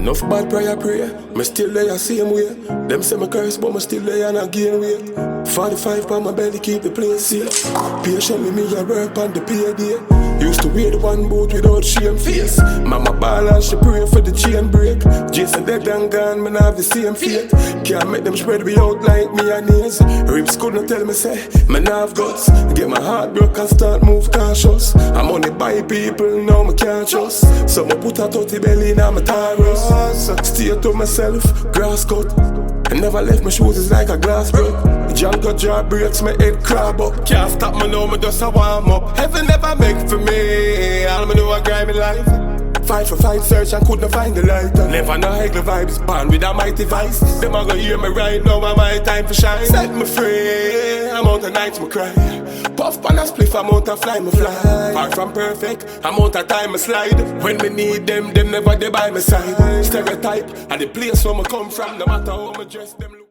Enough bad prayer pray, me still there same way. Them say me curse, but me still there and I gain weight. 45 pound my belly keep the place safe. Patiently me a work on the payday. Used to wear the one boot without shame face. Mama ball and she pray for the chain break. Jason dead and gone, man have the same fate. Can't make them spread me out like me and nails. Rips couldn't tell me say, man have guts. Get my heart broke and start move cautious. I'm only by people, now me can't trust. So me put a 30 belly in my Taurus. Stay to myself, grass cut. I never left my shoes, it's like a glass broke. Jungle jaw breaks, my head crab up. Can't stop me now, me just a warm up. Heaven never make for me, all me do I grind me life. Fight for fight, search and couldn't find the light. Never know high vibes, born with a mighty vice. Them a gonna hear me right now, and my time for shine. Set me free, I'm out the nights me cry. Puff pan a spliff, I'm out of fly me fly. Far from perfect, I'm out of time me slide. When me need them never they by my side. Stereotype, and the place where me come from, no matter how me dress them look.